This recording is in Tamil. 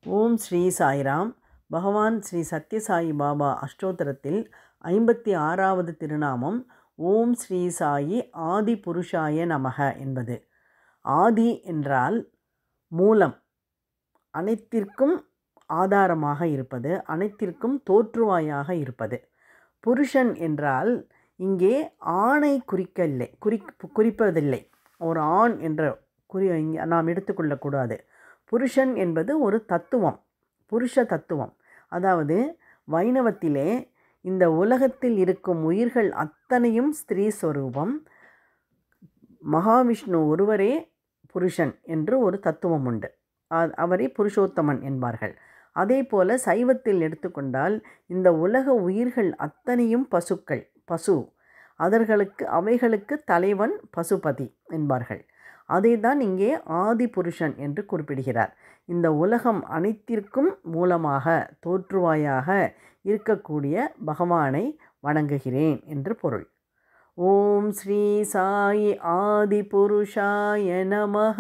ஓம் ஸ்ரீ சாய்ராம். பகவான் ஸ்ரீ சத்யசாயி பாபா அஷ்டோத்திரத்தில் 56வது திருநாமம் ஓம் ஸ்ரீ சாயி ஆதி புருஷாய நமக என்பது. ஆதி என்றால் மூலம், அனைத்திற்கும் ஆதாரமாக இருப்பது, அனைத்திற்கும் தோற்றுவாயாக இருப்பது. புருஷன் என்றால் இங்கே ஆணை குறிப்பதில்லை. ஒரு ஆண் என்ற நாம் எடுத்துக்கொள்ளக்கூடாது. புருஷன் என்பது ஒரு தத்துவம், புருஷ தத்துவம். அதாவது வைணவத்திலே இந்த உலகத்தில் இருக்கும் உயிர்கள் அத்தனையும் ஸ்திரீ ஸ்வரூபம், மகாவிஷ்ணு ஒருவரே புருஷன் என்று ஒரு தத்துவம் உண்டு. அவரே புருஷோத்தமன் என்பார்கள். அதே போல சைவத்தில் எடுத்துக்கொண்டால் இந்த உலக உயிர்கள் அத்தனையும் பசுக்கள், பசு. அவைகளுக்கு தலைவன் பசுபதி என்பார்கள். அதை தான் இங்கே ஆதி புருஷன் என்று குறிப்பிடுகிறார். இந்த உலகம் அனைத்திற்கும் மூலமாக, தோற்றுவாயாக இருக்கக்கூடிய பகவானை வணங்குகிறேன் என்று பொருள். ஓம் ஸ்ரீ சாயி ஆதி புருஷாய நமக.